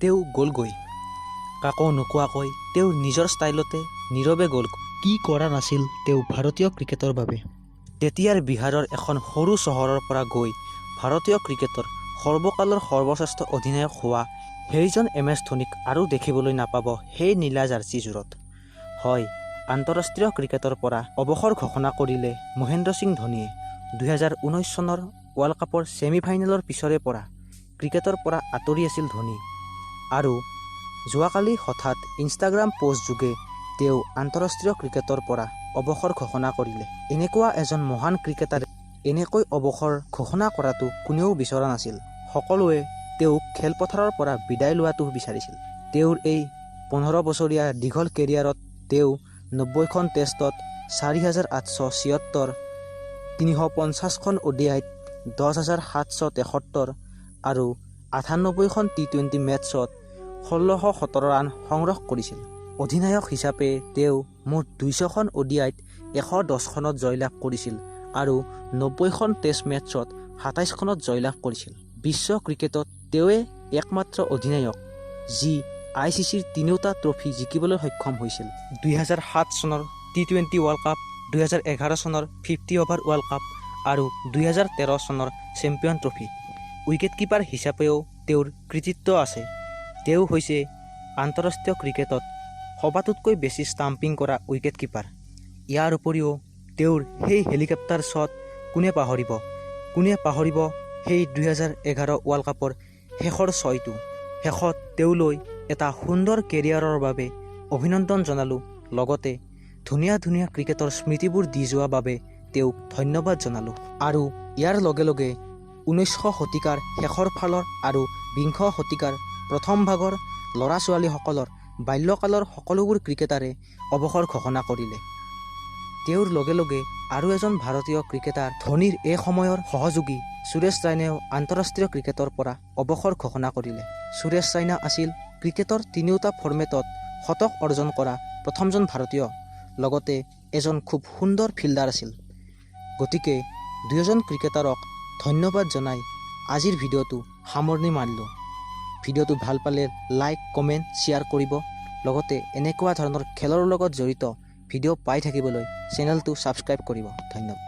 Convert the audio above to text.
তেওঁ গ'লগৈ। কাকো নোকোৱাকৈ তেওঁ নিজৰ ষ্টাইলতে নীৰৱে গ'ল। কি কৰা নাছিল তেওঁ ভাৰতীয় ক্ৰিকেটৰ বাবে? তেতিয়াৰ বিহাৰৰ এখন সৰু চহৰৰ পৰা গৈ ভাৰতীয় ক্ৰিকেটৰ সৰ্বকালৰ সৰ্বশ্ৰেষ্ঠ অধিনায়ক হোৱা হেৰিজন MS ধোনীক আৰু দেখিবলৈ নাপাব সেই নীলা জাৰ্চিযোৰত। হয়, আন্তঃৰাষ্ট্ৰীয় ক্ৰিকেটৰ পৰা অৱসৰ ঘোষণা কৰিলে মহেন্দ্ৰ সিং ধোনীয়ে 2019 চনৰ ৱৰ্ল্ড কাপৰ ছেমি ফাইনেলৰ পিছৰে পৰা ক্ৰিকেটৰ পৰা আঁতৰি আছিল ধোনী। আৰু যোৱাকালি হঠাৎ ইনষ্টাগ্ৰাম পোষ্ট যোগে তেওঁ আন্তঃৰাষ্ট্ৰীয় ক্ৰিকেটৰ পৰা অৱসৰ ঘোষণা কৰিলে। এনেকুৱা এজন মহান ক্ৰিকেটাৰে এনেকৈ অৱসৰ ঘোষণা কৰাটো কোনেও বিচৰা নাছিল। সকলোৱে তেওঁক খেলপথাৰৰ পৰা বিদায় লোৱাটো বিচাৰিছিল। তেওঁৰ এই 15 বছৰীয়া দীঘল কেৰিয়াৰত তেওঁ 90খন টেষ্টত 4,876, 350খন ODIত 10,773 আৰু 98খন T20 মেটছত 1,617 ৰান সংগ্ৰহ কৰিছিল। অধিনায়ক হিচাপে তেওঁ মুঠ 200খন ODIত 110খনত জয়লাভ কৰিছিল আৰু 90খন টেষ্ট মেটছত 27খনত জয়লাভ কৰিছিল। বিশ্ব ক্ৰিকেটত তেওঁৱে একমাত্ৰ অধিনায়ক যি ICCৰ 3টা ট্ৰফী জিকিবলৈ সক্ষম হৈছিল। 2007 চনৰ T20 ৱৰ্ল্ড কাপ, 2011 চনৰ 50 অভাৰ ৱৰ্ল্ড কাপ আৰু 2013 চনৰ চেম্পিয়ন ট্ৰফী। উইকেটকিপাৰ হিচাপেও তেওঁৰ কৃতিত্ব আছে। তেওঁ হৈছে আন্তঃৰাষ্ট্ৰীয় ক্ৰিকেটত সবাতোতকৈ বেছি ষ্টাম্পিং কৰা উইকেটকিপাৰ। ইয়াৰ উপৰিও তেওঁৰ সেই হেলিকপ্টাৰ শ্বট কোনে পাহৰিব? কোনে পাহৰিব সেই 2011 ৱৰ্ল্ড কাপৰ শেষৰ ছয়টো? শেষত তেওঁলৈ এটা সুন্দৰ কেৰিয়াৰৰ বাবে অভিনন্দন জনালোঁ। লগতে ধুনীয়া ধুনীয়া ক্ৰিকেটৰ স্মৃতিবোৰ দি যোৱা বাবে তেওঁক ধন্যবাদ জনালোঁ। আৰু ইয়াৰ লগে লগে 19শ শতিকাৰ শেষৰ ফালৰ আৰু 20শ শতিকাৰ প্ৰথম ভাগৰ ল'ৰা ছোৱালীসকলৰ বাল্যকালৰ সকলোবোৰ ক্ৰিকেটাৰে অৱসৰ ঘোষণা কৰিলে। তেওঁৰ লগে লগে আৰু এজন ভাৰতীয় ক্ৰিকেটাৰ ধোনীৰ এই সময়ৰ সহযোগী সুৰেশ ৰাইনাও আন্তঃৰাষ্ট্ৰীয় ক্ৰিকেটৰ পৰা অৱসৰ ঘোষণা কৰিলে। সুৰেশ ৰাইনা আছিল ক্ৰিকেটৰ 3টা ফৰ্মেটত শতক অৰ্জন কৰা প্ৰথমজন ভাৰতীয়, লগতে এজন খুব সুন্দৰ ফিল্ডাৰ আছিল। গতিকে দুয়োজন ক্ৰিকেটাৰক ধন্যবাদ জনাই আজিৰ ভিডিঅ'টো সামৰণি মাৰিলোঁ। ভিডিঅ'টো ভাল পালে লাইক, কমেণ্ট, শ্বেয়াৰ কৰিব। লগতে এনেকুৱা ধৰণৰ খেলৰ লগত জড়িত ভিডিঅ' পাই থাকিবলৈ চেনেলটো ছাবস্ক্ৰাইব কৰিব। ধন্যবাদ।